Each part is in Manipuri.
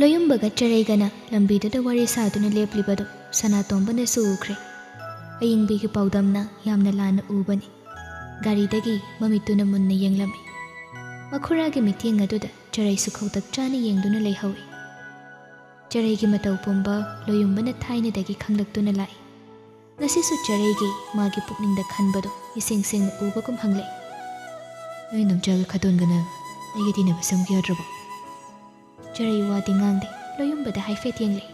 ꯂꯣꯌꯨꯝꯕꯒ ꯆꯔꯩꯒꯅ ꯂꯝꯕꯤꯗꯨꯗ ꯋꯥꯔꯤ ꯁꯥꯗꯨꯅ ꯂꯦꯞꯂꯤꯕꯗꯨ ꯁꯅꯥꯇꯣꯝꯕꯅꯁꯨ ꯎꯈ꯭ꯔꯦ꯫ ꯑꯌꯤꯡꯕꯤꯒꯤ ꯄꯥꯎꯗꯝꯅ ꯌꯥꯝꯅ ꯂꯥꯟꯅ ꯎꯕꯅꯤ꯫ ꯒꯥꯔꯤꯗꯒꯤ ꯃꯃꯤꯠꯇꯨꯅ ꯃꯨꯟꯅ ꯌꯦꯡꯂꯝꯃꯤ꯫ ꯃꯈꯨꯔꯥꯒꯤ ꯃꯤꯠꯌꯦꯡ ꯑꯗꯨꯗ ꯆꯔꯩꯁꯨ ꯈꯧꯇꯛ ꯆꯥꯅ ꯌꯦꯡꯗꯨꯅ ꯂꯩꯍꯧꯏ꯫ ꯆꯔꯩꯒꯤ ꯃꯇꯧ ꯄꯨꯝꯕ ꯂꯣꯌꯨꯝꯕꯅ ꯊꯥꯏꯅꯗꯒꯤ ꯈꯪꯂꯛꯇꯨꯅ ꯂꯥꯛꯏ꯫ ꯉꯁꯤꯁꯨ ꯆꯔꯩꯒꯤ ꯃꯥꯒꯤ ꯄꯨꯛꯅꯤꯡꯗ ꯈꯟꯕꯗꯨ ꯏꯁꯦꯡ ꯁꯦꯡꯅ ꯎꯕꯒꯨꯝ ꯍꯪꯂꯛꯏ꯫ ꯅꯣꯏ ꯅꯝꯆꯥꯒ ꯈꯇꯣꯟꯒꯅ ꯑꯩꯒ ꯇꯤꯟꯅꯕ ꯁꯝꯈꯤ ꯌꯥꯗ꯭ꯔꯕꯣ? ꯆꯔꯩ ꯋꯥꯗꯤ ꯉꯥꯡꯗꯦ, ꯂꯣꯌꯨꯝꯕꯗ ꯍꯥꯏꯐꯦꯠ ꯌꯦꯡꯂꯛꯏ꯫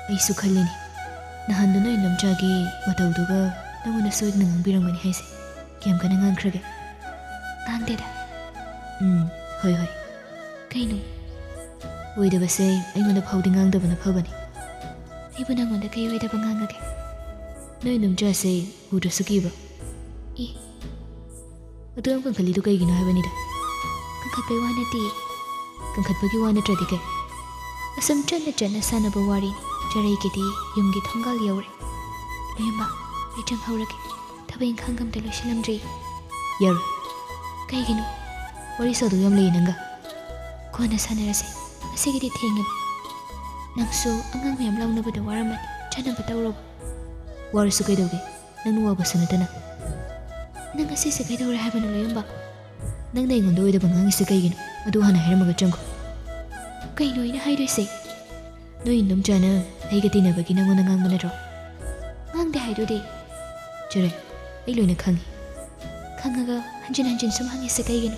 ꯑꯩꯁꯨ ꯈꯜꯂꯤꯅꯤ, ꯅꯍꯥꯟꯗꯨ ꯅꯣꯏ ꯅꯝꯆꯥꯒꯤ ꯃꯇꯧꯗꯨꯒ ꯅꯪꯉꯣꯟꯗ ꯁꯣꯏꯗꯅ ꯉꯥꯡꯕꯤꯔꯝꯒꯅꯤ ꯍꯥꯏꯁꯦ ꯀꯌꯥꯝ ꯀꯟꯅ ꯉꯥꯡꯈ꯭ꯔꯒꯦ? ꯉꯥꯡꯗꯦꯗ꯫ ꯍꯣꯏ ꯍꯣꯏ꯫ ꯀꯩꯅꯣ? ꯑꯣꯏꯗꯕꯁꯦ ꯑꯩꯉꯣꯟꯗ ꯐꯥꯎꯗꯤ ꯉꯥꯡꯗꯕꯅ ꯐꯕꯅꯤ꯫ ꯑꯩꯕꯨ ꯅꯪꯉꯣꯟꯗ ꯀꯩ ꯑꯣꯏꯗꯕ ꯉꯥꯡꯉꯒꯦ? ꯅꯣꯏ ꯅꯝꯆꯥꯁꯦ ꯎꯗ꯭ꯔꯁꯨ ꯀꯤꯕ꯭ꯔꯣ? ꯑꯗꯨ ꯌꯥꯝ ꯀꯟꯈꯠꯂꯤꯗꯨ ꯀꯩꯒꯤꯅꯣ ꯍꯥꯏꯕꯅꯤꯗ꯫ ꯀꯟꯈꯠꯄꯩ ꯋꯥ ꯅꯠꯇꯦ꯫ ꯀꯟꯈꯠꯄꯒꯤ ꯋꯥ ꯅꯠꯇ꯭ꯔꯗꯤ ꯀꯩ? ꯑꯁꯨꯝ ꯆꯠꯅ ꯆꯠꯅ ꯁꯥꯟꯅꯕ ꯋꯥꯔꯤꯅꯤ꯫ ꯆꯔꯩꯒꯤꯗꯤ ꯌꯨꯝꯒꯤ ꯊꯣꯡꯒꯥꯜ ꯌꯧꯔꯦ꯫ ꯂꯣꯌꯨꯝꯕ, ꯑꯩ ꯆꯪꯍꯧꯔꯒꯦ, ꯊꯕꯛ ꯏꯪꯈꯥꯡ ꯑꯝꯇ ꯂꯣꯏꯁꯤꯜꯂꯝꯗ꯭ꯔꯤ꯫ ꯌꯥꯔꯣꯏ꯫ ꯀꯩꯒꯤꯅꯣ? ꯋꯥꯔꯤ ꯁꯥꯗꯧ ꯌꯥꯝ ꯂꯩꯌꯦ ꯅꯪꯒ꯫ ꯀꯣꯟꯅ ꯁꯥꯟꯅꯔꯁꯦ, ꯉꯁꯤꯒꯤꯗꯤ ꯊꯦꯡꯉꯦꯕ꯫ ꯅꯪꯁꯨ ꯑꯉꯥꯡ ꯃꯌꯥꯝ ꯂꯥꯎꯅꯕꯗ ꯋꯥꯔꯝꯃꯅꯤ, ꯆꯥꯅꯕ ꯇꯧꯔꯣꯕ꯫ ꯋꯥꯔꯁꯨ ꯀꯩꯗꯧꯒꯦ? ꯅꯪꯅ ꯋꯥꯕꯁꯨ ꯅꯠꯇꯅ꯫ ꯅꯪ ꯉꯁꯤꯁꯦ ꯀꯩꯗꯧꯔꯦ ꯍꯥꯏꯕꯅꯣ ꯂꯣꯌꯨꯝꯕ? ꯅꯪꯅ ꯑꯩꯉꯣꯟꯗ ꯑꯣꯏꯗꯕ ꯉꯥꯡꯉꯤꯁꯦ ꯀꯩꯒꯤꯅꯣ? ꯑꯗꯨ ꯍꯥꯟꯅ ꯍꯥꯏꯔꯝꯃꯒ ꯆꯪꯈꯣ꯫ ꯀꯩꯅꯣ ꯑꯩꯅ ꯍꯥꯏꯗꯣꯏꯁꯦ? ꯅꯣꯏ ꯅꯝꯆꯥꯅ ꯑꯩꯒ ꯇꯤꯟꯅꯕꯒꯤ ꯅꯪꯉꯣꯟꯗ ꯉꯥꯡꯕ ꯅꯠꯇ꯭ꯔꯣ? ꯉꯥꯡꯗꯦ ꯍꯥꯏꯗꯨꯗꯤ꯫ ꯆꯔꯩ, ꯑꯩ ꯂꯣꯏꯅ ꯈꯪꯉꯤ꯫ ꯈꯪꯉꯒ ꯍꯟꯖꯤꯟ ꯍꯟꯖꯤꯟ ꯁꯨꯝ ꯍꯪꯉꯤꯁꯦ ꯀꯩꯒꯤꯅꯣ?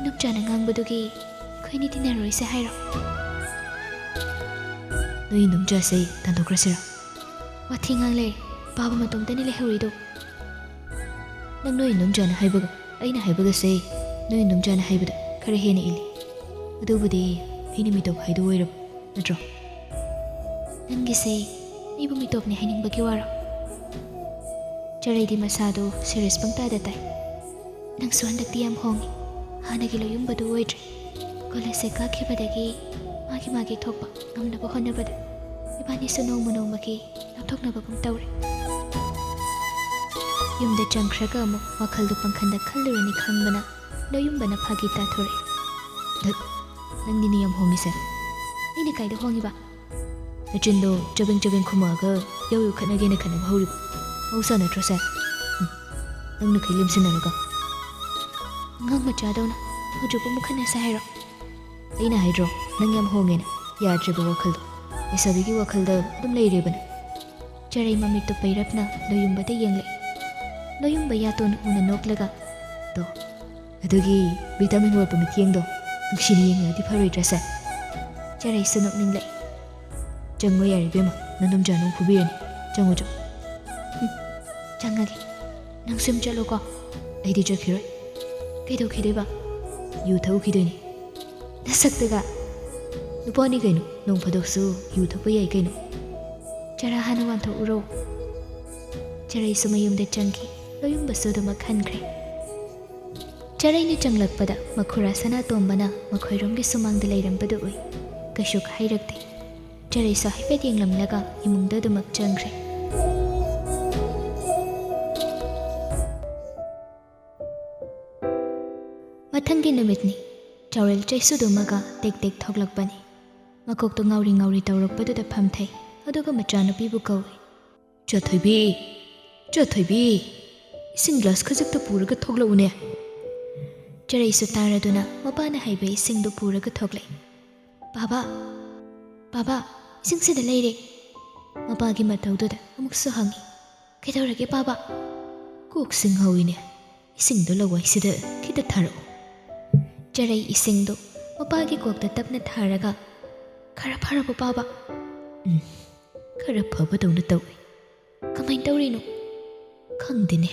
ꯅꯝꯆꯥꯅ ꯉꯥꯡꯕꯗꯨꯒꯤ ꯑꯩꯈꯣꯏꯅꯤ ꯇꯤꯟꯅꯔꯣꯏꯁꯦ ꯍꯥꯏꯔꯣ? ꯅꯣꯏ ꯅꯝꯆꯥꯁꯦ ꯇꯥꯟꯊꯣꯛꯈ꯭ꯔꯁꯤꯔꯣ? ꯋꯥꯊꯤ ꯉꯥꯡ ꯂꯩꯔꯦ, ꯄꯥꯕ ꯃꯇꯣꯝꯇꯅꯤ ꯂꯩꯍꯧꯔꯤꯗꯣ꯫ ꯅꯪ ꯅꯣꯏ ꯅꯝꯆꯥꯅ ꯍꯥꯏꯕꯒ ꯑꯩꯅ ꯍꯥꯏꯕꯒꯁꯦ ꯅꯣꯏ ꯅꯝꯆꯥꯅ ꯍꯥꯏꯕꯗ ꯈꯔ ꯍꯦꯟꯅ ꯏꯜꯂꯤ꯫ ꯑꯗꯨꯕꯨꯗꯤ ꯑꯩꯅ ꯃꯤꯇꯣꯞ ꯍꯥꯏꯗꯣ ꯑꯣꯏꯔꯕ ꯅꯠꯇ꯭ꯔꯣ? ꯅꯪꯒꯤꯁꯦ ꯑꯩꯕꯨ ꯃꯤꯇꯣꯞꯅꯤ ꯍꯥꯏꯅꯤꯡꯕꯒꯤ ꯋꯥꯔꯣ? ꯆꯔꯩꯗꯤ ꯃꯁꯥꯗꯣ ꯁꯤꯔꯤꯌꯁ ꯄꯪꯇꯥꯗ ꯇꯥꯏ꯫ ꯅꯪꯁꯨ ꯍꯟꯗꯛꯇꯤ ꯌꯥꯝ ꯍꯣꯡꯉꯤ, ꯍꯥꯟꯅꯒꯤ ꯂꯣꯌꯨꯝꯕꯗꯨ ꯑꯣꯏꯗ꯭ꯔꯦ꯫ ꯀꯣꯂꯦꯖꯁꯦ ꯀꯥꯈꯤꯕꯗꯒꯤ ꯃꯥꯒꯤ ꯊꯣꯛꯄ ꯉꯝꯅꯕ ꯍꯣꯠꯅꯕꯗ ꯏꯕꯥꯅꯤꯁꯨ ꯅꯣꯡꯃ ꯅꯣꯡꯃꯒꯤ ꯂꯥꯞꯊꯣꯛꯅꯕꯒꯨꯝ ꯇꯧꯔꯦ꯫ ꯌꯨꯝꯗ ꯆꯪꯈ꯭ꯔꯒ ꯑꯃꯨꯛ ꯋꯥꯈꯜꯗꯨ ꯄꯪꯈꯟꯗ ꯈꯜꯂꯨꯔꯅꯤ ꯈꯪꯕꯅ ꯂꯣꯌꯨꯝꯕꯅ ꯐꯥꯒꯤ ꯇꯥꯊꯣꯔꯛꯏ꯫ ꯅꯪꯗꯤꯅꯦ ꯌꯥꯝ ꯍꯣꯡꯉꯤꯁꯦ꯫ ꯑꯩꯅ ꯀꯥꯏꯗ ꯍꯣꯡꯉꯤꯕ? ꯅꯆꯤꯟꯗꯣ ꯆꯕꯦꯡ ꯆꯕꯦꯡ ꯈꯨꯝꯃꯛꯑꯒ ꯌꯧ ꯈꯠꯅꯒꯦꯅ ꯈꯠꯅꯕ ꯍꯧꯔꯤꯕ ꯃꯍꯧꯁꯥ ꯅꯠꯇ꯭ꯔꯣꯁꯦ? ꯅꯪꯅ ꯈꯩ ꯂꯦꯝꯁꯤꯟꯅꯔꯒ ꯑꯉꯥꯡ ꯃꯆꯥꯗꯧꯅ ꯍꯧꯖꯤꯛꯄꯨ ꯑꯃꯨꯛ ꯈꯠꯅꯁꯦ ꯍꯥꯏꯔꯣ? ꯑꯩꯅ ꯍꯥꯏꯗ꯭ꯔꯣ ꯅꯪ ꯌꯥꯝ ꯍꯣꯡꯉꯦꯅ? ꯌꯥꯗ꯭ꯔꯦꯕ ꯋꯥꯈꯜꯗꯣ, ꯂꯩꯁꯥꯕꯤꯒꯤ ꯋꯥꯈꯜꯗ ꯑꯗꯨꯝ ꯂꯩꯔꯦꯕꯅ꯫ ꯆꯔꯩ ꯃꯃꯤꯠꯇꯨ ꯄꯩꯔꯞꯅ ꯂꯣꯌꯨꯝꯕꯗ ꯌꯦꯡꯂꯛꯏ꯫ ꯂꯣꯌꯨꯝꯕ ꯌꯥꯇꯣꯟ ꯎꯅ ꯅꯣꯛꯂꯒ ꯑꯗꯨꯒꯤ ꯚꯤꯇꯥꯃꯤꯟ ꯋꯥꯠꯄ ꯃꯤꯠꯌꯦꯡꯗꯣ ꯅꯨꯡꯁꯤꯅ ꯌꯦꯡꯉꯗꯤ ꯐꯔꯣꯏꯗ꯭ꯔꯁꯦ? ꯆꯔꯩꯁꯨ ꯅꯣꯛꯅꯤꯡꯂꯛꯏ꯫ ꯆꯪꯉꯣ ꯌꯥꯔꯦ ꯏꯕꯦꯝꯃ, ꯅꯅꯝꯆꯥ ꯅꯨꯡ ꯐꯨꯕꯤꯔꯅꯤ꯫ ꯆꯪꯉꯣ ꯆꯪꯉꯣ꯫ ꯆꯪꯉꯒꯦ, ꯅꯪꯁꯨ ꯌꯨꯝ ꯆꯠꯂꯣꯀꯣ꯫ ꯑꯩꯗꯤ ꯆꯠꯈꯤꯔꯣꯏ꯫ ꯀꯩꯗꯧꯈꯤꯗꯣꯏꯕ? ꯌꯨ ꯊꯛꯎꯈꯤꯗꯣꯏꯅꯤ꯫ ꯅꯁꯛꯇꯨꯒ! ꯅꯨꯄꯥꯅꯤ ꯀꯩꯅꯣ, ꯅꯣꯡ ꯐꯥꯗꯣꯛꯁꯨ ꯌꯨ ꯊꯛꯄ ꯌꯥꯏ ꯀꯩꯅꯣ꯫ ꯆꯔꯥ ꯍꯥꯟꯅ ꯋꯥꯟꯊꯣꯛꯎꯔꯣ꯫ ꯆꯔꯩꯁꯨ ꯃꯌꯨꯝꯗ ꯆꯪꯈꯤ, ꯂꯣꯌꯨꯝꯕꯁꯨ ꯑꯗꯨꯃꯛ ꯈꯟꯈ꯭ꯔꯦ꯫ ꯆꯔꯩꯅ ꯆꯪꯂꯛꯄꯗ ꯃꯈꯨꯔꯥ ꯁꯅꯥꯇꯣꯝꯕꯅ ꯃꯈꯣꯏꯔꯣꯝꯒꯤ ꯁꯨꯃꯥꯡꯗ ꯂꯩꯔꯝꯕꯗꯨ ꯎꯏ꯫ ꯀꯩꯁꯨ ꯍꯥꯏꯔꯛꯇꯦ꯫ ꯆꯔꯩꯁꯨ ꯍꯥꯏꯐꯦꯠ ꯌꯦꯡꯂꯝꯂꯒ ꯏꯃꯨꯡꯗ ꯑꯗꯨꯃꯛ ꯆꯪꯈ꯭ꯔꯦ꯫ ꯃꯊꯪꯒꯤ ꯅꯨꯃꯤꯠꯅꯤ꯫ ꯆꯥꯎꯔꯦꯜ ꯆꯩꯁꯨꯗꯨꯃꯒ ꯇꯦꯛ ꯇꯦꯛ ꯊꯣꯛꯂꯛꯄꯅꯤ꯫ ꯃꯀꯣꯛꯇꯣ ꯉꯥꯎꯔꯤ ꯉꯥꯎꯔꯤ ꯇꯧꯔꯛꯄꯗꯨꯗ ꯐꯝꯊꯩ, ꯑꯗꯨꯒ ꯃꯆꯥꯅꯨꯄꯤꯕꯨ ꯀꯧꯏ꯫ ꯆꯊꯣꯏꯕꯤ, ꯆꯊꯣꯏꯕꯤ, ꯏꯁꯤꯡ ꯒ꯭ꯂꯥꯁ ꯈꯖꯤꯛꯇ ꯄꯨꯔꯒ ꯊꯣꯛꯂꯛꯎꯅꯦ꯫ ꯆꯔꯩꯁꯨ ꯇꯥꯔꯗꯨꯅ ꯃꯄꯥꯅ ꯍꯩꯕ ꯏꯁꯤꯡꯗꯨ ꯄꯨꯔꯒ ꯊꯣꯛꯂꯛꯏ꯫ ꯕꯥꯕꯥ, ꯕꯥꯕꯥ, ꯏꯁꯤꯡꯁꯤꯗ ꯂꯩꯔꯦ꯫ ꯃꯄꯥꯒꯤ ꯃꯇꯧꯗꯨꯗ ꯑꯃꯨꯛꯁꯨ ꯍꯪꯉꯤ꯫ ꯀꯩꯗꯧꯔꯒꯦ ꯕꯥꯕꯥ? ꯀꯣꯛꯁꯤꯡ ꯍꯧꯏꯅꯦ, ꯏꯁꯤꯡꯗꯣ ꯂꯋꯥꯏꯁꯤꯗ ꯈꯤꯇ ꯊꯥꯔꯛꯑꯣ꯫ ꯆꯔꯩ ꯏꯁꯤꯡꯗꯨ ꯃꯄꯥꯒꯤ ꯀꯣꯛꯇ ꯇꯞꯅ ꯊꯥꯔꯒ, ꯈꯔ ꯐꯔꯕꯣ ꯕꯥꯕꯥ? ꯈꯔ ꯐꯕꯗꯧꯅ ꯇꯧꯏ꯫ ꯀꯃꯥꯏꯅ ꯇꯧꯔꯤꯅꯣ? ꯈꯪꯗꯦꯅꯦ,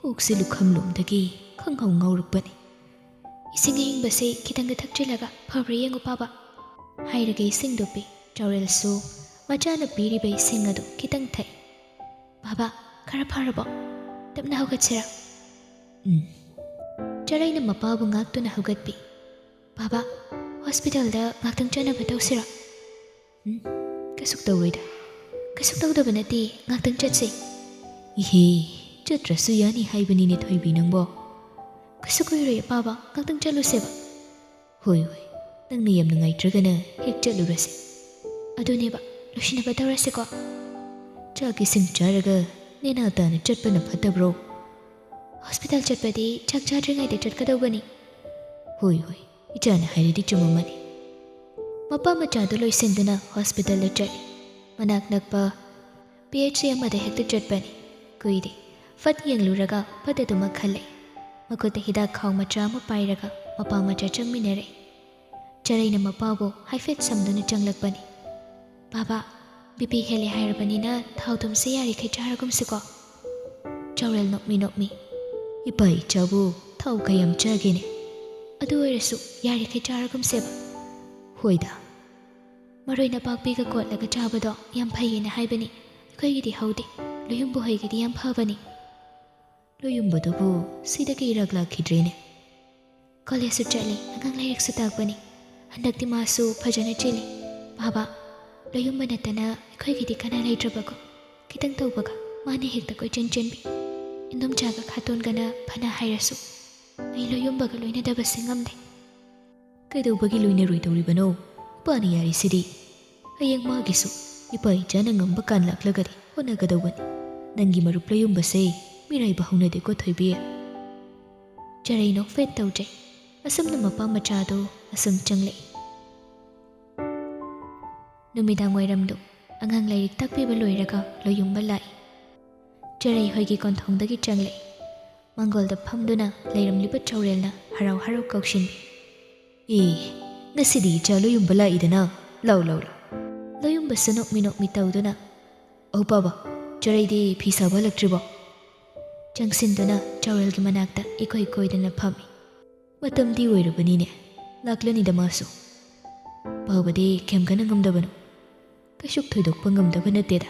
ꯀꯣꯛꯁꯤ ꯂꯨꯈꯝꯂꯣꯝꯗꯒꯤ ꯈꯪꯍꯧ ꯉꯥꯎꯔꯛꯄꯅꯤ꯫ ꯏꯁꯤꯡ ꯑꯏꯪꯕꯁꯦ ꯈꯤꯇꯪꯒ ꯊꯛꯆꯤꯜꯂꯒ ꯐꯕ꯭ꯔꯥ ꯌꯦꯡꯉꯨ ꯕꯥꯕꯥ꯫ ꯍꯥꯏꯔꯒ ꯏꯁꯤꯡꯗꯨ ꯄꯤ꯫ ꯆꯥꯎꯔꯦꯜꯁꯨ ꯃꯆꯥꯅ ꯄꯤꯔꯤꯕ ꯏꯁꯤꯡ ꯑꯗꯨ ꯈꯤꯇꯪ ꯊꯛꯏ꯫ ꯕꯥꯕꯥ, ꯈꯔ ꯐꯔꯕꯣ? ꯇꯞꯅ ꯍꯧꯒꯠꯁꯤꯔꯥ? ꯆꯔꯩꯅ ꯃꯄꯥꯕꯨ ꯉꯥꯛꯇꯨꯅ ꯍꯧꯒꯠꯄꯤ꯫ ꯕꯥꯕꯥ, ꯍꯣꯁꯄꯤꯇꯥꯜꯗ ꯉꯥꯛꯇꯪ ꯆꯠꯅꯕ ꯇꯧꯁꯤꯔꯥ? ꯀꯩꯁꯨ ꯇꯧꯔꯣꯏꯗ꯫ ꯀꯩꯁꯨ ꯇꯧꯗꯕ ꯅꯠꯇꯦ, ꯉꯥꯛꯇꯪ ꯆꯠꯁꯦ꯫ ꯏꯍꯦ, ꯆꯠꯇ꯭ꯔꯁꯨ ꯌꯥꯅꯤ ꯍꯥꯏꯕꯅꯤꯅꯦ ꯊꯣꯏꯕꯤ ꯅꯪꯕꯣ꯫ ꯀꯩꯁꯨ ꯀꯨꯏꯔꯣꯏ ꯕꯥꯕꯥ, ꯉꯥꯛꯇꯪ ꯆꯠꯂꯨꯁꯦꯕ꯫ ꯍꯣꯏ ꯍꯣꯏ, ꯅꯪꯅ ꯌꯥꯝ ꯅꯨꯡꯉꯥꯏꯇ꯭ꯔꯒꯅ ꯍꯦꯛ ꯆꯠꯂꯨꯔꯁꯦ ꯑꯗꯨꯅꯦꯕ ꯂꯣꯏꯁꯤꯟꯅꯕ ꯇꯧꯔꯁꯦꯀꯣ ꯆꯥꯛ ꯏꯁꯤꯡ ꯆꯥꯔꯒ ꯅꯦꯅꯥ ꯇꯥꯅ ꯆꯠꯄꯅ ꯐꯠꯇꯕ꯭ꯔꯣ ꯍꯣꯁꯄꯤꯇꯥꯜ ꯆꯠꯄꯗꯤ ꯆꯥꯛ ꯆꯥꯗ꯭ꯔꯤꯉꯩꯗ ꯆꯠꯀꯗꯧꯕꯅꯤ ꯍꯣꯏ ꯏꯆꯥꯅ ꯍꯥꯏꯔꯗꯤ ꯆꯨꯝꯃꯝꯃꯅꯤ ꯃꯄꯥ ꯃꯆꯥꯗꯨ ꯂꯣꯏꯁꯤꯟꯗꯨꯅ ꯍꯣꯁꯄꯤꯇꯥꯜꯗ ꯆꯠꯂꯤ ꯃꯅꯥꯛ ꯅꯛꯄ PHC ꯑꯃꯗ ꯍꯦꯛꯇ ꯆꯠꯄꯅꯤ ꯀꯨꯏꯗꯦ ꯐꯠ ꯌꯦꯡꯂꯨꯔꯒ ꯐꯠ ꯑꯗꯨꯃꯛ ꯈꯜꯂꯦ ꯃꯈꯨꯠꯇ ꯍꯤꯗꯥꯛ ꯈꯥꯎ ꯃꯆꯥ ꯑꯃ ꯄꯥꯏꯔꯒ ꯃꯄꯥ ꯃꯆꯥ ꯆꯪꯃꯤꯟꯅꯔꯛꯏ ꯆꯔꯩꯅ ꯃꯄꯥꯕꯨ ꯍꯥꯏꯐꯦꯠ ꯁꯝꯗꯨꯅ ꯆꯪꯂꯛꯄꯅꯤ ꯕꯥꯕꯥ BP ꯍꯦꯜꯂꯦ ꯍꯥꯏꯔꯕꯅꯤꯅ ꯊꯥꯎ ꯊꯨꯝꯁꯦ ꯌꯥꯔꯤꯈꯩ ꯆꯥꯔꯒꯨꯝꯁꯤꯀꯣ ꯆꯥꯎꯔꯦꯜ ꯅꯣꯛꯃꯤ ꯏꯄꯥ ꯏꯆꯥꯕꯨ ꯊꯥꯎ ꯀꯌꯥꯝ ꯆꯥꯒꯦꯅꯦ ꯑꯗꯨ ꯑꯣꯏꯔꯁꯨ ꯌꯥꯔꯤꯈꯩ ꯆꯥꯔꯒꯨꯝꯁꯦꯕ ꯍꯣꯏꯗ ꯃꯔꯣꯏ ꯅꯄꯥꯛꯄꯤꯒ ꯀꯣꯠꯂꯒ ꯆꯥꯕꯗꯣ ꯌꯥꯝ ꯐꯩꯌꯦꯅ ꯍꯥꯏꯕꯅꯤ ꯑꯩꯈꯣꯏꯒꯤꯗꯤ ꯍꯧꯗꯦ ꯂꯣꯌꯨꯝꯕꯨ ꯍꯩꯒꯤꯗꯤ ꯌꯥꯝ ꯐꯕꯅꯤ ꯂꯣꯌꯨꯝꯕꯗꯨꯕꯨ ꯁꯤꯗꯒꯤ ꯏꯔꯛ ꯂꯥꯛꯈꯤꯗ꯭ꯔꯦꯅꯦ ꯀꯣꯂꯦꯖꯁꯨ ꯆꯠꯂꯤ ꯑꯉꯥꯡ ꯂꯥꯏꯔꯤꯛꯁꯨ ꯇꯥꯛꯄꯅꯤ ꯍꯟꯗꯛꯇꯤ ꯃꯥꯁꯨ ꯐꯖꯅ ꯆꯤꯜꯂꯤ ꯕꯥꯕꯥ ꯂꯣꯌꯨꯝꯕ ꯅꯠꯇꯅ ꯑꯩꯈꯣꯏꯒꯤꯗꯤ ꯀꯅꯥ ꯂꯩꯇ꯭ꯔꯕꯀꯣ ꯈꯤꯇꯪ ꯇꯧꯕꯒ ꯃꯥꯅ ꯍꯦꯛꯇ ꯀꯣꯏꯆꯦꯟ ꯆꯦꯟꯕꯤ ꯏꯟꯗꯣꯝꯆꯥꯒ ꯈꯥꯇꯣꯟꯒꯅ ꯐꯅ ꯍꯥꯏꯔꯁꯨ ꯑꯩ ꯂꯣꯌꯨꯝꯕꯒ ꯂꯣꯏꯅꯗꯕꯁꯦ ꯉꯝꯗꯦ ꯀꯩꯗꯧꯕꯒꯤ ꯂꯣꯏꯅꯔꯣꯏꯗꯧꯔꯤꯕꯅꯣ ꯏꯄꯥꯅ ꯌꯥꯔꯤꯁꯤꯗꯤ ꯍꯌꯦꯡ ꯃꯥꯒꯤꯁꯨ ꯏꯄꯥ ꯏꯆꯥꯅ ꯉꯝꯕ ꯀꯥꯟ ꯂꯥꯛꯂꯒꯗꯤ ꯍꯣꯠꯅꯒꯗꯧꯕꯅꯤ ꯅꯪꯒꯤ ꯃꯔꯨꯞ ꯂꯣꯌꯨꯝꯕꯁꯦ ꯃꯤꯔꯥꯏꯕ ꯍꯧꯅꯗꯦꯀꯣ ꯊꯣꯏꯕꯤ ꯆꯔꯩ ꯅꯣꯛꯐꯦꯠ ꯇꯧꯖꯩ ꯑꯁꯨꯝꯅ ꯃꯄꯥ ꯃꯆꯥꯗꯣ ꯑꯁꯨꯝ ꯆꯪꯂꯛꯏ ꯅꯨꯃꯤꯗꯥꯡ ꯋꯥꯏꯔꯝꯗꯨ ꯑꯉꯥꯡ ꯂꯥꯏꯔꯤꯛ ꯇꯥꯛꯄꯤꯕ ꯂꯣꯏꯔꯒ ꯂꯣꯌꯨꯝꯕ ꯂꯥꯛꯏ ꯆꯔꯩ ꯍꯣꯏꯒꯤ ꯀꯣꯟꯊꯣꯡꯗꯒꯤ ꯆꯪꯂꯛꯏ ꯃꯥꯡꯒꯣꯜꯗ ꯐꯝꯗꯨꯅ ꯂꯩꯔꯝꯂꯤꯕ ꯆꯥꯎꯔꯦꯜꯅ ꯍꯔꯥꯎ ꯍꯔꯥꯎ ꯀꯧꯁꯤꯟꯕꯤ ꯉꯁꯤꯗꯤ ꯏꯆꯥ ꯂꯣꯌꯨꯝꯕ ꯂꯥꯛꯏꯗꯅ ꯂꯥꯎ ꯂꯣꯌꯨꯝꯕꯁꯨ ꯅꯣꯛꯃꯤ ꯇꯧꯗꯨꯅ ꯑꯧ ꯕꯥꯕꯥ ꯆꯔꯩꯗꯤ ꯐꯤ ꯁꯥꯕ ꯍꯜꯂꯛꯇ꯭ꯔꯤꯕꯣ ꯆꯪꯁꯤꯟꯗꯨꯅ ꯆꯥꯎꯔꯦꯜꯒꯤ ꯃꯅꯥꯛꯇ ꯏꯀꯣꯏ ꯀꯣꯏꯗꯅ ꯐꯝꯃꯤ ꯃꯇꯝꯗꯤ ꯑꯣꯏꯔꯕꯅꯤꯅꯦ ꯂꯥꯛꯂꯅꯤꯗ ꯃꯥꯁꯨ ꯄꯥꯕꯗꯤ ꯀꯌꯥꯝ ꯀꯟꯅ ꯉꯝꯗꯕꯅꯣ ꯀꯩꯁꯨ ꯊꯣꯏꯗꯣꯛꯄ ꯉꯝꯗꯕ ꯅꯠꯇꯦꯗ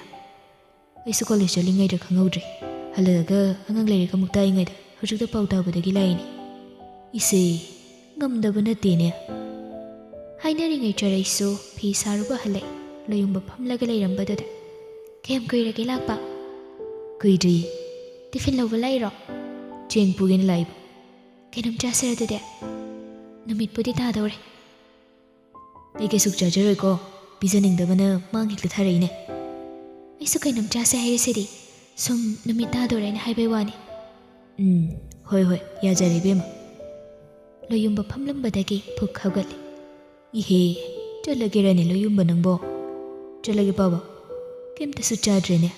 ꯑꯩꯁꯨ ꯀꯣꯂꯦꯖ ꯆꯠꯂꯤꯉꯩꯗ ꯈꯪꯍꯧꯗ꯭ꯔꯦ ꯍꯜꯂꯛꯑꯒ ꯑꯉꯥꯡ ꯂꯥꯏꯔꯤꯛ ꯑꯃꯨꯛ ꯇꯥꯛꯏꯉꯩꯗ ꯍꯧꯖꯤꯛꯇ ꯄꯥꯎ ꯇꯥꯕꯗꯒꯤ ꯂꯥꯛꯏꯅꯤ ꯏꯁꯦ ꯉꯝꯗꯕ ꯅꯠꯇꯦꯅꯦ ꯍꯥꯏꯅꯔꯤꯉꯩ ꯆꯔꯩꯁꯨ ꯐꯤ ꯁꯥꯔꯨꯕ ꯍꯜꯂꯛꯏ ꯂꯣꯌꯨꯝꯕ ꯐꯝꯂꯒ ꯂꯩꯔꯝꯕꯗꯨꯗ ꯀꯌꯥꯝ ꯀꯨꯏꯔꯒꯦ ꯂꯥꯛꯄ ꯀꯨꯏꯗ꯭ꯔꯤꯌꯦ ꯇꯤꯐꯤꯟ ꯂꯧꯕ ꯂꯥꯛꯏꯔꯣ ꯆꯦꯡ ꯄꯨꯒꯦꯅ ꯂꯥꯛꯏꯕ ꯀꯩꯅꯣꯝ ꯆꯥꯁꯤꯔ ꯑꯗꯨꯗꯤ ꯅꯨꯃꯤꯠꯄꯨꯗꯤ ꯇꯥꯗꯧꯔꯦ ꯑꯩ ꯀꯩꯁꯨ ꯆꯥꯖꯔꯣꯏꯀꯣ ꯄꯤꯖꯅꯤꯡꯗꯕꯅ ꯃꯥꯡ ꯍꯦꯛꯇ ꯊꯥꯔꯛꯏꯅꯦ ꯑꯩꯁꯨ ꯀꯩꯅꯣꯝ ꯆꯥꯁꯦ ꯍꯥꯏꯔꯤꯁꯤꯗꯤ ꯁꯨꯝ ꯅꯨꯃꯤꯠ ꯇꯥꯗꯣꯔꯦꯅ ꯍꯥꯏꯕꯩ ꯋꯥꯅꯤ ꯍꯣꯏ ꯌꯥꯖꯔꯦ ꯏꯕꯦꯝꯃ ꯂꯣꯌꯨꯝꯕ ꯐꯝꯂꯝꯕꯗꯒꯤ ꯐꯨꯛ ꯍꯧꯒꯠꯂꯤ ꯏꯍꯦ ꯆꯠꯂꯒꯦꯔꯅꯦ ꯂꯣꯌꯨꯝꯕ ꯅꯪꯕꯣ ꯆꯠꯂꯒꯦ ꯕꯥꯕꯥ ꯀꯩꯝꯇꯁꯨ ꯆꯥꯗ꯭ꯔꯦꯅꯦ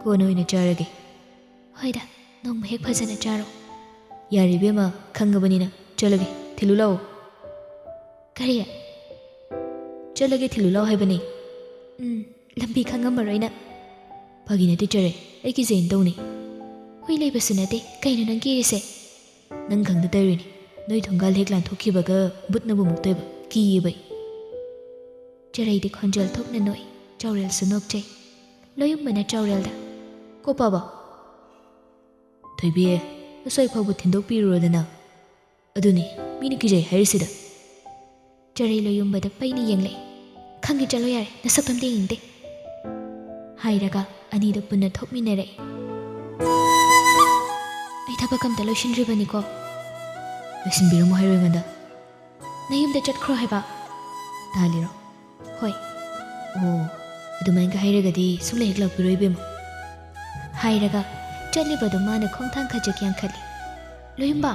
ꯀꯣꯟꯅ ꯑꯣꯏꯅ ꯆꯥꯔꯒꯦ ꯍꯣꯏꯗ ꯅꯣꯡꯃ ꯍꯦꯛ ꯐꯖꯅ ꯆꯥꯔꯣ ꯌꯥꯔꯦ ꯏꯕꯦꯝꯃ ꯈꯪꯉꯕꯅꯤꯅ ꯆꯠꯂꯒꯦ ꯊꯤꯜꯂꯨ ꯂꯥꯛꯑꯣ ꯀꯔꯤ ꯆꯠꯂꯒꯦ ꯊꯤꯜꯂꯨ ꯂꯥꯛꯑꯣ ꯍꯥꯏꯕꯅꯤ ꯂꯝꯕꯤ ꯈꯪꯉꯝꯃꯔꯣꯏꯅ ꯐꯥꯒꯤ ꯅꯠꯇꯦ ꯆꯔꯦ ꯑꯩ ꯀꯤꯖꯩꯅ ꯇꯧꯅꯤ ꯍꯨꯏ ꯂꯩꯕꯁꯨ ꯅꯠꯇꯦ ꯀꯩꯅꯣ ꯅꯪ ꯀꯤꯔꯤꯁꯦ ꯅꯪ ꯈꯪꯗ ꯇꯧꯔꯤꯅꯤ ꯅꯣꯏ ꯊꯣꯡꯒꯥꯜ ꯍꯦꯛ ꯂꯥꯟꯊꯣꯛꯈꯤꯕꯒ ꯕꯨꯠꯅꯕꯨ ꯃꯨꯛꯇꯣꯏꯕ ꯀꯤꯌꯦꯕꯩ ꯆꯔꯩꯗꯤ ꯈꯣꯟꯖꯦꯜ ꯊꯣꯛꯅ ꯅꯣꯛꯏ ꯆꯥꯎꯔꯦꯜꯁꯨ ꯅꯣꯛꯆꯩ ꯂꯣꯌꯨꯝꯕꯅ ꯆꯥꯎꯔꯦꯜꯗ ꯀꯣ ꯄꯥꯕ ꯊꯣꯏꯕꯤ ꯑꯁ꯭ꯋꯥꯏ ꯐꯥꯎꯕ ꯊꯤꯟꯗꯣꯛꯄꯤꯔꯨꯔꯣꯗꯅ ꯑꯗꯨꯅꯤ ꯃꯤꯅ ꯀꯤꯖꯩ ꯍꯥꯏꯔꯤꯁꯤꯗ ꯆꯔꯩ ꯂꯣꯌꯨꯝꯕꯗ ꯄꯩꯅ ꯌꯦꯡꯂꯛꯏ ꯈꯪꯉꯦ ꯆꯠꯂꯣ ꯌꯥꯔꯦ ꯅꯁꯛ ꯑꯝꯇ ꯌꯦꯡꯅꯤꯡꯗꯦ ꯍꯥꯏꯔꯒ ꯑꯅꯤꯗꯨ ꯄꯨꯟꯅ ꯊꯣꯛꯃꯤꯟꯅꯔꯛꯏ ꯑꯩ ꯊꯕꯛ ꯑꯝꯇ ꯂꯣꯏꯁꯤꯟꯗ꯭ꯔꯤꯕꯅꯤꯀꯣ ꯂꯣꯏꯁꯤꯟꯕꯤꯔꯝꯃꯣ ꯍꯥꯏꯔꯣ ꯑꯩꯉꯣꯟꯗ ꯅꯌꯨꯝꯗ ꯆꯠꯈ꯭ꯔꯣ ꯍꯥꯏꯕ ꯇꯥꯜꯂꯤꯔꯣ ꯍꯣꯏ ꯑꯣ ꯑꯗꯨꯃꯥꯏꯅꯒ ꯍꯥꯏꯔꯒꯗꯤ ꯁꯨꯡꯂꯩ ꯍꯦꯛ ꯂꯥꯛꯄꯤꯔꯣ ꯏꯕꯦꯝꯃ ꯍꯥꯏꯔꯒ ꯆꯠꯂꯤꯕꯗꯨ ꯃꯥꯅ ꯈꯣꯡꯊꯥꯡ ꯈꯖꯤꯛ ꯌꯥꯡꯈꯠꯂꯤ ꯂꯣꯌꯨꯝꯕ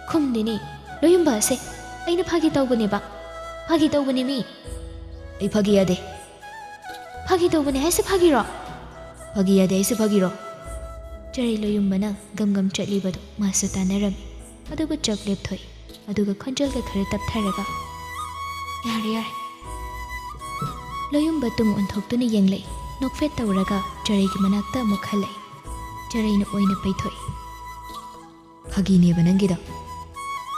ꯈꯨꯝꯗꯦꯅꯦ ꯂꯣꯌꯨꯝꯕ ꯑꯁꯦ ꯑꯩꯅ ꯐꯥꯒꯤ ꯇꯧꯕꯅꯦꯕ ꯐꯥꯒꯤ ꯇꯧꯕꯅꯦ ꯃꯤ ꯑꯩ ꯐꯥꯒꯤ ꯌꯥꯗꯦ ꯐꯥꯒꯤ ꯇꯧꯕꯅꯦ ꯍꯥꯏꯁꯦ ꯐꯥꯒꯤꯔꯣ ꯐꯥꯒꯤ ꯌꯥꯗꯦ ꯍꯥꯏꯁꯦ ꯐꯥꯒꯤꯔോ ꯆꯔꯩ ꯂꯣꯌꯨꯝꯕꯅ ꯒꯝ ꯆꯠꯂꯤꯕꯗꯨ ꯃꯥꯁꯨ ꯇꯥꯟꯅꯔꯝꯃꯤ ꯑꯗꯨꯕꯨ ꯆꯞ ꯂꯦꯞꯊꯣꯛꯏ ꯑꯗꯨꯒ ꯈꯣꯟꯖꯦꯜꯒ ꯈꯔ ꯇꯞꯊꯔꯒ ꯌꯥꯔꯦ ꯂꯣꯌꯨꯝꯕ ꯇꯨꯡ ꯑꯣꯟꯊꯣꯛꯇꯨꯅ ꯌꯦꯡꯂꯛꯏ ꯅꯣꯛꯐꯦꯠ ꯇꯧꯔꯒ ꯆꯔꯩꯒꯤ ꯃꯅꯥꯛꯇ ꯑꯃꯨꯛ ꯍꯜꯂꯛꯏ ꯆꯔꯩꯅ ꯑꯣꯏꯅ ꯄꯩꯊꯣꯛꯏ ꯐꯥꯒꯤꯅꯦꯕ ꯅꯪꯒꯤꯗꯣ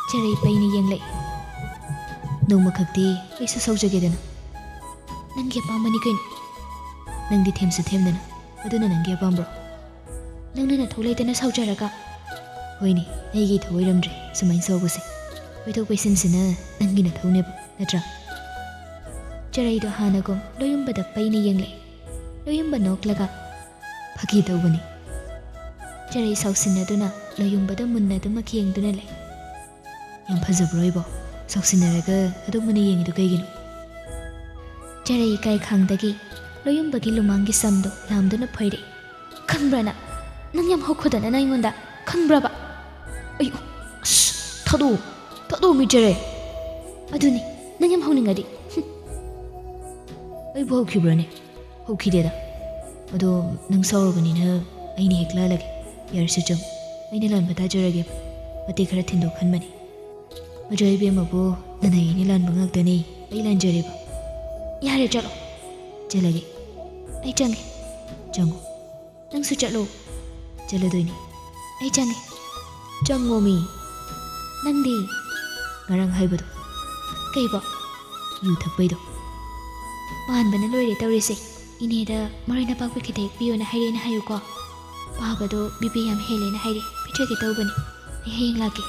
ꯆꯔꯩ ꯄꯩꯅ ꯌꯦꯡꯂꯛꯏ ꯅꯣꯡꯃ ꯈꯛꯇꯤ ꯑꯩꯁꯨ ꯁꯧꯖꯒꯦꯗꯅ ꯅꯪꯒꯤ ꯑꯄꯥꯝꯕꯅꯤ ꯀꯩꯅꯣ ꯅꯪꯗꯤ ꯊꯦꯝꯁꯨ ꯊꯦꯝꯗꯅ ꯑꯗꯨꯅ ꯅꯪꯒꯤ ꯑꯄꯥꯝꯕ꯭ꯔꯣ ꯅꯪꯅ ꯅꯊꯧ ꯂꯩꯇꯅ ꯁꯥꯎꯖꯔꯒ ꯍꯣꯏꯅꯦ ꯑꯩꯒꯤ ꯏꯊꯧ ꯑꯣꯏꯔꯝꯗ꯭ꯔꯦ ꯁꯨꯃꯥꯏꯅ ꯁꯧꯕꯁꯦ ꯄꯩꯊꯣꯛ ꯄꯩꯁꯤꯟꯁꯤꯅ ꯅꯪꯒꯤ ꯅꯊꯧꯅꯦꯕ ꯅꯠꯇ꯭ꯔꯥ ꯆꯔꯩꯗꯣ ꯍꯥꯟꯅꯒꯨꯝ ꯂꯣꯌꯨꯝꯕꯗ ꯄꯩꯅ ꯌꯦꯡꯂꯛꯏ ꯂꯣꯌꯨꯝꯕ ꯅꯣꯛꯂꯒ ꯐꯥꯒꯤ ꯇꯧꯕꯅꯤ ꯆꯔꯩ ꯁꯥꯎꯁꯤꯟꯅꯗꯨꯅ ꯂꯣꯌꯨꯝꯕꯗ ꯃꯨꯟꯅ ꯑꯗꯨꯃꯛ ꯌꯦꯡꯗꯨꯅ ꯂꯩ ꯌꯥꯝ ꯐꯖꯕ꯭ꯔꯣ ꯑꯩꯕꯣ ꯁꯣꯛꯁꯤꯟꯅꯔꯒ ꯑꯗꯨꯝꯕꯅ ꯌꯦꯡꯉꯤꯗꯨ ꯀꯩꯒꯤꯅꯣ? ꯆꯔꯩ ꯏꯀꯥꯏ ꯈꯥꯡꯗꯒꯤ ꯂꯣꯌꯨꯝꯕꯒꯤ ꯂꯨꯃꯥꯡꯒꯤ ꯁꯝꯗꯣ ꯂꯥꯝꯗꯨꯅ ꯐꯣꯏꯔꯛꯏ. ꯈꯪꯕ꯭ꯔꯥ ꯅꯪ ꯌꯥꯝ ꯍꯧꯈꯣꯗꯅ ꯑꯩꯉꯣꯟꯗ ꯈꯪꯕ꯭ꯔꯥꯕ? ꯑయ్ꯌꯣ ꯑꯁ ꯊꯥꯗꯣꯛꯑꯣ ꯃꯤ ꯆꯔꯩ. ꯑꯗꯨꯅꯤ ꯅꯪ ꯌꯥꯝ ꯍꯧꯅꯤꯡꯉꯗꯤ. ꯑꯩꯕꯨ ꯍꯧꯈꯤꯕ꯭ꯔꯥꯅꯦ? ꯍꯧꯈꯤꯗꯦꯗ. ꯑꯗꯣ ꯅꯪ ꯁꯥꯎꯔꯕꯅꯤꯅ ꯑꯩꯅ ꯍꯦꯛ ꯂꯥꯜꯂꯒꯦ. ꯌꯥꯔꯁꯤ ꯆꯪ. ꯑꯩꯅ ꯂꯥꯟꯕ ꯇꯥꯖꯔꯒꯦ. ꯃꯇꯦꯛ ꯈꯔ ꯊꯤꯟꯗꯣꯛꯍꯟꯕꯅꯤ. ꯃꯖꯥ ꯏꯕꯦꯝꯃꯕꯨ ꯅꯅꯥꯏꯅꯤ ꯂꯥꯟꯕ ꯉꯥꯛꯇꯅꯤ. ꯑꯩ ꯂꯥꯟꯖꯔꯦꯕ. ꯌꯥꯔꯦ ꯆꯠꯂꯣ. ꯆꯠꯂꯒꯦ. ꯑꯩ ꯆꯪꯉꯦ. ꯆꯪꯉꯣ. ꯅꯪꯁꯨ ꯆꯠꯂꯣ. ꯆꯠꯂꯗꯣꯏꯅꯤ. ꯑꯩ ꯆꯪꯉꯦ. ꯆꯪꯉꯣ ꯃꯤ. ꯅꯪꯗꯤ ꯉꯔꯥꯡ ꯍꯥꯏꯕꯗꯣ ꯀꯩꯕꯣ? ꯌꯨ ꯊꯛꯄꯩꯗꯣ. ꯄꯥꯟꯕꯅ ꯂꯣꯏꯔꯦ ꯇꯧꯔꯤꯁꯦ. ꯏꯅꯦꯗ ꯃꯔꯣꯏ ꯅꯄꯥꯛꯄꯤ ꯈꯤꯇ ꯍꯦꯛꯄꯤꯌꯣꯅ ꯍꯥꯏꯔꯦꯅ ꯍꯥꯏꯌꯨꯀꯣ. ꯄꯥꯕꯗꯣ ꯕꯤꯄꯤ ꯌꯥꯝ ꯍꯦꯜꯂꯦꯅ ꯍꯥꯏꯔꯦ. ꯄꯤꯖꯒꯦ ꯇꯧꯕꯅꯤ. ꯑꯩ ꯍꯌꯦꯡ ꯂꯥꯛꯀꯦ.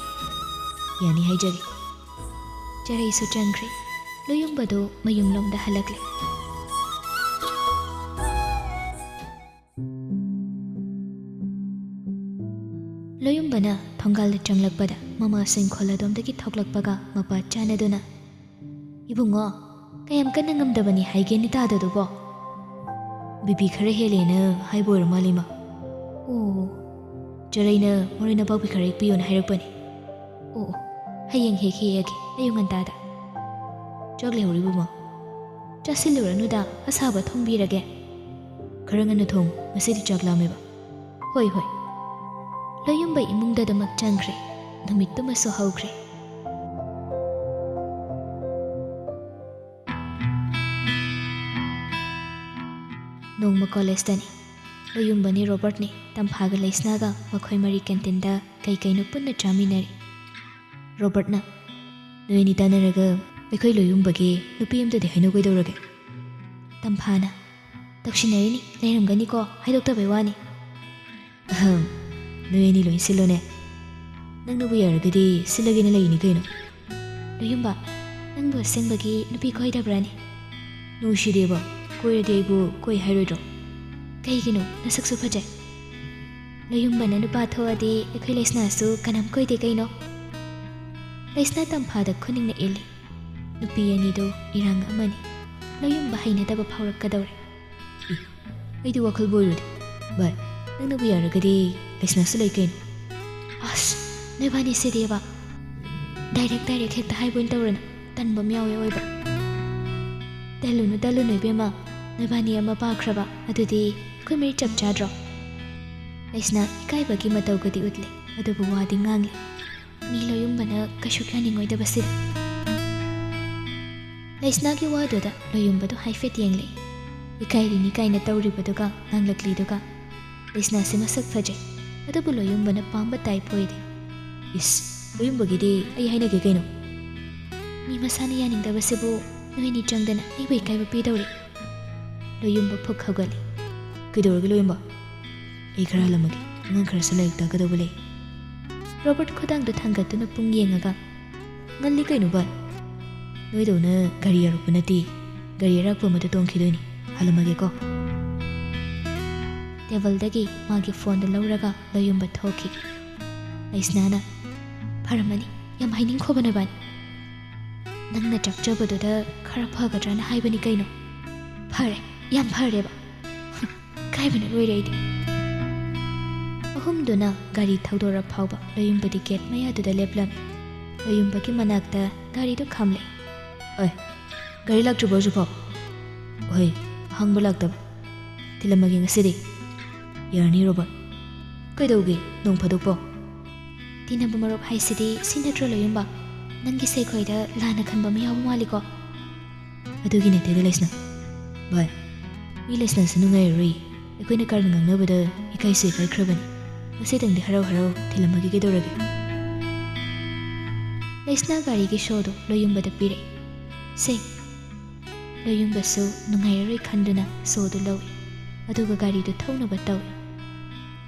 ꯌꯥꯅꯤ ꯍꯥꯏꯖꯒꯦ. ꯆꯔꯩꯁꯨ ꯆꯪꯈ꯭ꯔꯦ. ꯂꯣꯌꯨꯝꯕꯗꯣ ꯃꯌꯨꯝꯂꯣꯝꯗ ꯍꯜꯂꯛꯂꯦ. ꯂꯣꯌꯨꯝꯕꯅ ꯊꯣꯡꯒꯥꯜꯗ ꯆꯪꯂꯛꯄꯗ ꯃꯃꯥꯁꯤꯡ ꯈꯣꯜꯂꯗꯣꯝꯗꯒꯤ ꯊꯣꯛꯂꯛꯄꯒ ꯃꯄꯥ ꯆꯥꯟꯅꯗꯨꯅ, ꯏꯕꯨꯡꯉꯣ ꯀꯌꯥꯝ ꯀꯟꯅ ꯉꯝꯗꯕꯅꯤ ꯍꯥꯏꯒꯦ ꯅꯤꯇꯥꯗꯨꯕꯣ? ꯕꯤꯄꯤ ꯈꯔ ꯍꯦꯜꯂꯦꯅ ꯍꯥꯏꯕ ꯑꯣꯏꯔ ꯃꯥꯜꯂꯤꯃ. ꯑꯣ, ꯆꯔꯩꯅ ꯃꯔꯣꯏ ꯅꯄꯥꯛꯄꯤ ꯈꯔ ꯍꯦꯛꯄꯤꯌꯣꯅ ꯍꯥꯏꯔꯛꯄꯅꯤ. ꯑꯣ, ꯍꯌꯦꯡ ꯍꯦꯛ ꯍꯦꯛꯑꯒꯦ ꯑꯌꯨꯛ ꯉꯟꯇꯥꯗ. ꯆꯥꯛ ꯂꯩꯍꯧꯔꯤꯕꯃ? ꯆꯥꯁꯤꯜꯂꯨꯔꯅꯨꯗ, ꯑꯁꯥꯕ ꯊꯣꯡꯕꯤꯔꯒꯦ. ꯈꯔ ꯉꯟꯅ ꯊꯣꯡꯉꯨ, ꯉꯁꯤꯗꯤ ꯆꯥꯛ ꯂꯥꯝꯃꯦꯕ. ꯍꯣꯏ. ꯂꯣꯌꯨꯝꯕ ꯏꯃꯨꯡꯗꯃꯛ ꯆꯪꯈ꯭ꯔꯦ. ꯅꯨꯃꯤꯠꯇꯨꯃꯁꯨ ꯍꯧꯈ꯭ꯔꯦ. ꯅꯣꯡꯃ ꯀꯣꯂꯦꯖꯇꯅꯤ. ꯂꯣꯌꯨꯝꯕꯅꯤ, ꯔꯣꯕꯔꯠꯅꯤ, ꯇꯝꯐꯥꯒ ꯂꯩꯁꯅꯥꯒ ꯃꯈꯣꯏ ꯃꯔꯤ ꯀꯦꯟꯇꯤꯟꯗ ꯀꯩꯀꯩꯅꯣ ꯄꯨꯟꯅ ꯆꯥꯃꯤꯟꯅꯔꯤ. ꯔꯣꯕꯔꯠꯅ, ꯅꯣꯏ ꯑꯅꯤ ꯇꯥꯟꯅꯔꯒ ꯑꯩꯈꯣꯏ ꯂꯣꯌꯨꯝꯕꯒꯤ ꯅꯨꯄꯤ ꯑꯃꯗꯗꯤ ꯍꯩꯅꯧ ꯀꯩꯗꯧꯔꯒꯦ? ꯇꯝꯐꯥꯅ, ꯇꯧꯁꯤꯟꯅꯔꯤꯅꯤ, ꯂꯩꯔꯝꯒꯅꯤꯀꯣ, ꯍꯥꯏꯗꯣꯛꯇꯕꯩ ꯋꯥꯅꯤ. ꯅꯣꯏ ꯑꯅꯤ ꯂꯣꯏ ꯁꯤꯜꯂꯣꯅꯦ. ꯅꯪꯅꯕꯨ ꯌꯥꯔꯒꯗꯤ ꯁꯤꯜꯂꯒꯦꯅ ꯂꯩꯅꯤ ꯀꯩꯅꯣ. ꯂꯣꯌꯨꯝꯕ, ꯅꯪꯕꯨ ꯑꯁꯦꯡꯕꯒꯤ ꯅꯨꯄꯤ ꯀꯣꯏꯗꯕ꯭ꯔꯥꯅꯦ? ꯅꯨꯡꯁꯤꯗꯦꯕ. ꯀꯣꯏꯔꯗꯤ ꯑꯩꯕꯨ ꯀꯣꯏ ꯍꯥꯏꯔꯣꯏꯗ꯭ꯔꯣ? ꯀꯩꯒꯤꯅꯣ? ꯅꯁꯛꯁꯨ ꯐꯖꯩ. ꯂꯣꯌꯨꯝꯕꯅ ꯅꯨꯄꯥ ꯊꯣꯛꯑꯗꯤ ꯑꯩꯈꯣই ꯂꯩꯁꯅꯥꯁꯨ ꯀꯅꯥꯝ ꯀꯣꯏꯗꯦ ꯀꯩꯅꯣ. ꯂꯩꯁꯅꯥ ꯇꯝꯐꯥꯗ ꯈꯨꯅꯤꯡꯅ ꯏꯜꯂꯤ. ꯅꯨꯄꯤ ꯑꯅꯤꯗꯣ ꯏꯔꯥꯡ ꯑꯃꯅꯤ. ꯂꯣꯌꯨꯝꯕ ꯍꯩꯅꯗꯕ ꯐꯥꯎꯔꯛꯀꯗꯧꯔꯦ. ꯑꯩꯗꯤ ꯋꯥꯈꯜꯕꯨ ꯑꯣꯏꯔꯨꯗꯦ. ꯚꯥꯏ, ꯅꯪꯅꯕꯨ ꯌꯥꯔꯒꯗꯤ ꯂꯩꯁꯅꯥꯁꯨ ꯂꯩ ꯀꯩꯅꯣ. ꯑꯁ, ꯅꯣꯏꯕꯥꯅꯤ ꯁꯤꯗꯤꯕ. ꯗꯥꯏꯔꯦꯛ ꯍꯦꯛꯇ ꯍꯥꯏꯕ ꯑꯣꯏꯅ ꯇꯧꯔꯅ. ꯇꯟꯕ ꯑꯃ ꯌꯥꯎꯋꯦ ꯑꯣꯏꯕ. ꯇꯜꯂꯨꯅꯨ ꯏꯕꯦꯝꯃ. ꯅꯣꯏꯕꯥꯅꯤ ꯑꯃ ꯄꯥꯈ꯭ꯔꯕ ꯑꯗꯨꯗꯤ ꯑꯩꯈꯣꯏ ꯃꯔꯤ ꯆꯞ ꯆꯥꯗ꯭ꯔꯣ? ꯂꯩꯁꯅꯥ ꯏꯀꯥꯏꯕꯒꯤ ꯃꯇꯧꯒꯗꯤ ꯎꯠꯂꯤ, ꯑꯗꯨꯕꯨ ꯋꯥꯗꯤ ꯉꯥꯡꯂꯤ. ꯃꯤ ꯂꯣꯌꯨꯝꯕꯅ ꯀꯩꯁꯨ ꯌꯥꯅꯤꯡꯉꯣꯏꯗꯕꯁꯤꯗ. ꯂꯩꯁꯅꯥꯒꯤ ꯋꯥꯗꯨꯗ ꯂꯣꯌꯨꯝꯕꯗꯣ ꯍꯥꯏꯐꯦꯠ ꯌꯦꯡꯂꯛꯏ. ꯏꯀꯥꯏꯔꯤꯅꯤ ꯀꯥꯏꯅ ꯇꯧꯔꯤꯕꯗꯨꯒ ꯉꯥꯡꯂꯛꯂꯤꯗꯨꯒ. ꯂꯩꯁꯅꯥꯁꯤ ꯃꯁꯛ ꯐꯖꯩ, ꯑꯗꯨꯕꯨ ꯂꯣꯌꯨꯝꯕꯅ ꯄꯥꯝꯕ ꯇꯥꯏꯞ ꯑꯣꯏꯗꯦ. ꯏꯁ, ꯂꯣꯌꯨꯝꯕꯒꯤꯗꯤ ꯑꯩ ꯍꯥꯏꯅꯒꯦ ꯀꯩꯅꯣ. ꯃꯤ ꯃꯁꯥꯅ ꯌꯥꯅꯤꯡꯗꯕꯁꯤꯕꯨ ꯅꯣꯏꯅꯤ ꯆꯪꯗꯅ ꯑꯩꯕꯨ ꯏꯀꯥꯏꯕ ꯄꯤꯗꯧꯔꯤ. ꯂꯣꯌꯨꯝꯕ ꯐꯨꯛ ꯍꯧꯒꯠꯂꯤ. ꯀꯩꯗꯧꯔꯒꯦ ꯂꯣꯌꯨꯝꯕ? ꯑꯩ ꯈꯔ ꯍꯜꯂꯝꯃꯒꯦ. ꯑꯉꯥꯡ ꯈꯔꯁꯨ ꯂꯥꯏꯔꯤꯛ ꯇꯥꯛꯀꯗꯧꯕ ꯂꯩ. ꯔꯣꯕꯔꯠ ꯈꯨꯗꯥꯡꯗꯨ ꯊꯥꯡꯒꯠꯇꯨꯅ ꯄꯨꯡ ꯌꯦꯡꯉꯒ, ꯉꯜꯂꯤ ꯀꯩꯅꯣ ꯚꯥꯏ. ꯅꯣꯏꯗꯧꯅ ꯒꯥꯔꯤ ꯑꯔꯨꯞꯄ ꯅꯠꯇꯦ. ꯒꯥꯔꯤ ꯑꯔꯥꯛꯄ ꯑꯃꯗ ꯇꯣꯡꯈꯤꯗꯣꯏꯅꯤ. ꯍꯜꯂꯝꯃꯒꯦꯀꯣ. ꯇꯦꯕꯜꯗꯒꯤ ꯃꯥꯒꯤ ꯐꯣꯟꯗꯨ ꯂꯧꯔꯒ ꯂꯣꯌꯨꯝꯕ ꯊꯣꯛꯈꯤ. ꯂꯩꯁꯅꯥꯅ, ꯐꯔꯝꯃꯅꯤ, ꯌꯥꯝ ꯍꯩꯅꯤꯡꯈꯣꯕ ꯅꯣꯏꯕꯥꯅꯤ. ꯅꯪꯅ ꯆꯞꯆꯕꯗꯨꯗ ꯈꯔ ꯐꯒꯗ꯭ꯔꯥꯅ ꯍꯥꯏꯕꯅꯤ ꯀꯩꯅꯣ. ꯐꯔꯦ, ꯌꯥꯝ ꯐꯔꯦꯕ. ꯀꯥꯏꯕꯅ ꯂꯣꯏꯔꯦ ꯑꯩꯗꯤ. ꯑꯍꯨꯝꯗꯨꯅ ꯒꯥꯔꯤ ꯊꯧꯗꯣꯔ ꯐꯥꯎꯕ ꯂꯣꯌꯨꯝꯕꯗꯤ ꯒꯦꯠ ꯃꯌꯥꯗꯨꯗ ꯂꯦꯞꯂꯝꯃꯤ. ꯂꯣꯌꯨꯝꯕꯒꯤ ꯃꯅꯥꯛꯇ ꯒꯥꯔꯤꯗꯨ ꯈꯥꯝꯂꯛꯏ. ꯒꯥꯔꯤ ꯂꯥꯛꯇ꯭ꯔꯤꯕꯣ ꯍꯧꯖꯤꯛꯐꯥꯎ? ꯍꯣꯏ, ꯑꯍꯥꯡꯕ ꯂꯥꯛꯇꯕ. ꯊꯤꯜꯂꯝꯃꯒꯦ ꯉꯁꯤꯗꯤ. ꯌꯥꯔꯅꯤ ꯔꯣꯕꯔꯠ. ꯀꯩꯗꯧꯒꯦ ꯅꯣꯡ ꯐꯥꯗꯣꯛꯄꯣ? ꯇꯤꯟꯅꯕ ꯃꯔꯨꯞ ꯍꯥꯏꯁꯤꯗꯤ ꯁꯤ ꯅꯠꯇ꯭ꯔꯣ ꯂꯣꯌꯨꯝꯕ? ꯅꯪꯒꯤꯁꯦ ꯑꯩꯈꯣꯏꯗ ꯂꯥꯟꯅ ꯈꯟꯕ ꯑꯃ ꯌꯥꯎꯕ ꯃꯥꯜꯂꯤꯀꯣ. ꯑꯗꯨꯒꯤ ꯅꯠꯇꯦꯗ ꯂꯩꯁꯅꯥ. ꯚꯥꯏ, ꯃꯤ ꯂꯩꯁꯅꯥꯁꯨ ꯅꯨꯡꯉꯥꯏꯔꯔꯣꯏ. ꯑꯩꯈꯣꯏꯅ ꯀꯥꯔꯅ ꯉꯥꯡꯅꯕꯗ ꯏꯀꯥꯏꯁꯨ ꯏꯀꯥꯏꯈ꯭ꯔꯕꯅꯤ. ꯉꯁꯤꯗꯪꯗꯤ ꯍꯔꯥꯎ ꯊꯤꯜꯂꯝꯃꯒꯦ ꯀꯩꯗꯧꯔꯒꯦ. ꯂꯩꯁꯅꯥ ꯒꯥꯔꯤꯒꯤ ꯁꯣꯗꯨ ꯂꯣꯌꯨꯝꯕꯗ ꯄꯤꯔꯛꯏ. ꯁꯦ. ꯂꯣꯌꯨꯝꯕꯁꯨ ꯅꯨꯡꯉꯥꯏꯔꯔꯣꯏ ꯈꯟꯗꯨꯅ ꯁꯣꯗꯨ ꯂꯧꯏ. ꯑꯗꯨꯒ ꯒꯥꯔꯤꯗꯨ ꯊꯧꯅꯕ ꯇꯧꯏ.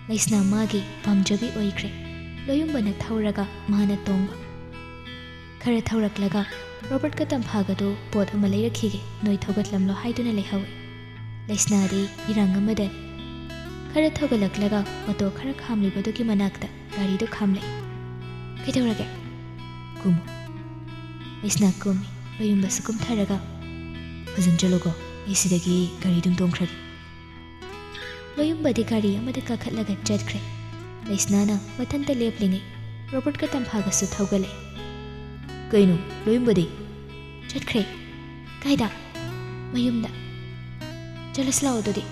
ꯂꯩꯁꯅꯥ ꯃꯥꯒꯤ ꯄꯥꯝꯖꯕꯤ ꯑꯣꯏꯈ꯭ꯔꯦ. ꯂꯣꯌꯨꯝꯕꯅ ꯊꯧꯔꯒ ꯃꯥꯅ ꯇꯣꯡꯕ. ꯈꯔ ꯊꯧꯔꯛꯂꯒ ꯔꯣꯕꯔꯠꯀ ꯇꯝꯐꯥꯒꯗꯨ ꯄꯣꯠ ꯑꯃ ꯂꯩꯔꯛꯈꯤꯒꯦ, ꯅꯣꯏ ꯊꯧꯒꯠꯂꯝꯂꯣ ꯍꯥꯏꯗꯨꯅ ꯂꯩꯍꯧꯏ. ꯂꯩꯁꯅꯥꯗꯤ ꯏꯔꯥꯡ ꯑꯃꯗꯅꯤ. खर थौगलक्लगा ऑटो खर खामलिबदुगी मनाक्ता गाड़ीदु खामले कइदौरगे कुमु Isna kumi Loyumba sukum tharaga Fazan chalogo Isidagi gari dum tongkragi Loyumba di gari amada kakhatlaga chatkre Isnana mathanta leplingi Robert ka tamphaga su thawgale Kainu Loyumba di chatkre Kaida Mayumda Jalaslaw dodi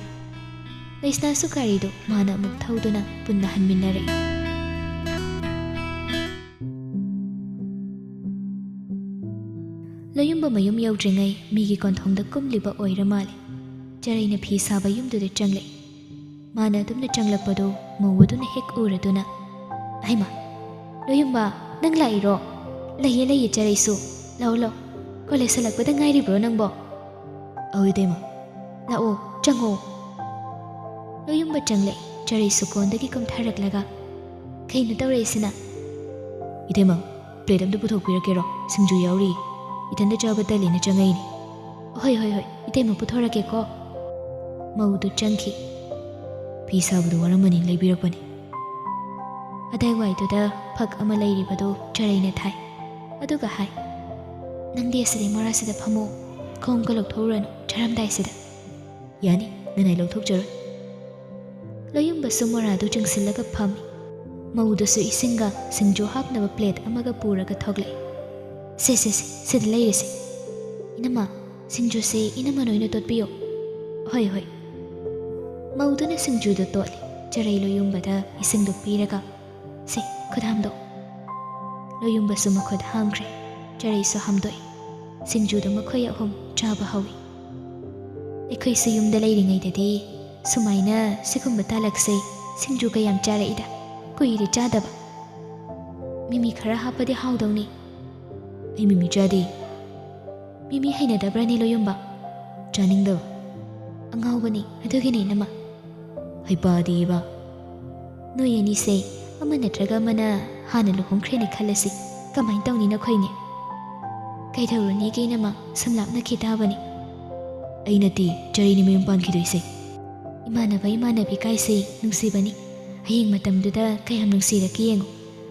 Isna su gari do mana muk thawduna punna hanminnare Loyumba mayum yaudringai migi konthongda kumliba oira male Jaraina phi saba yumduda changle Mana dumna changlakpado mawuduna hek uraduna Aima Loyumba nang lairo Laye laye jaraisu Lao lao Kole salakpada ngairi bro nangbo Awidema Lao chango Loyumba changle jaraisu kondagi kumtharaklaga Kainu tawraisina Idema plate amdu puthokpirakero singju yauri Itanda chaba talina changaini Hoi hoi hoi Idema puthorake ko Mawudu changki Pisabudu waramani laibirakpani Adai waiduda phak ama lairibadu charaina thai Aduga hai Nangdi aside marasida phamo Khomka lokthoranu charamdai sida Yani nanai lokthokjaru Loyumba sumaradu changsillaga phami Mawudusu isinga singjo hapnaba plate amaga puraga thogle Se sida lairisi Inama singjo se inama noina totpiyo Hoi hoi Mawuduna singjuda totli Charai Loyumbada isingdo piraga Se khudhamdo Loyumba su makhud hamkre Charai su hamdoi Singjuda makhoy ahum chaba hawi Ekhoi su yumda lairingaidadi Sumaina sikumba talakse Singju kayam charaida Kuiri chadaba Mimi khara hapadi haudawni Ai mimi chadi Mimi hainadabrani Loyumba Chaningdaba Angawbani adugini nama Haipadiba Noyani se Amana traga mana Hana luhongkreni khalasi Kamain tawni na khoyni Kaidawrani kay nama Samlap na kitabani Ay nati Charini mayong pankidoy se Imanabi kaise Nungsibani Haying matamduda Kayam nungsira kiyengo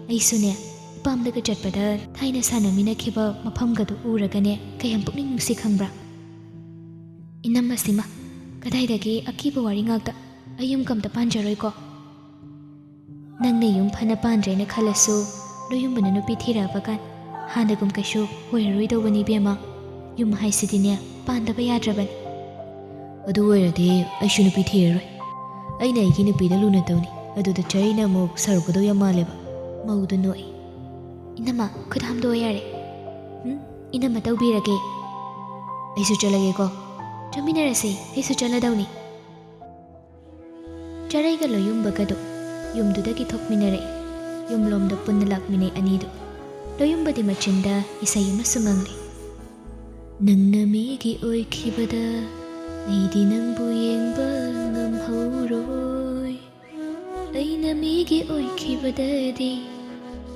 Ay sunya Ipamdaga chatpada Thaina sanamina kiba Maphamgadu uragane Kayam pukning nungsi khangbra Inam masima Kadaidagi akiba wari ngakta Ayum kamta panjaroi ko Nangna yung phana pandrena khalasu Loyumba na nupi thira bagan Hanagum kashu Hoiraroi dawani biyama Yung mahaisidine Pandaba yadraban Adu oirade Aishu nupi thiraroi Aina iki nupi da luna tawni Aduda charina mok sarugado yamaleba Maudu noi Inama khudhamdo yare Inama tawbirage Aisu chalage ko Chaminarase Aisu chaladawni Charaiga Loyumba gado Yumdudagi thokminare Yumlomda punna lakmine anidu Loyumba di machinda Isay masungangle Nangna migi oikhibada Aidi nangbu yengba ngamhauroi Aina migi oikhibadadi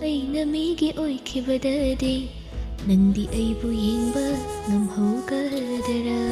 Aina migi oikhibadadi Nangdi aibu yengba ngamhaukadara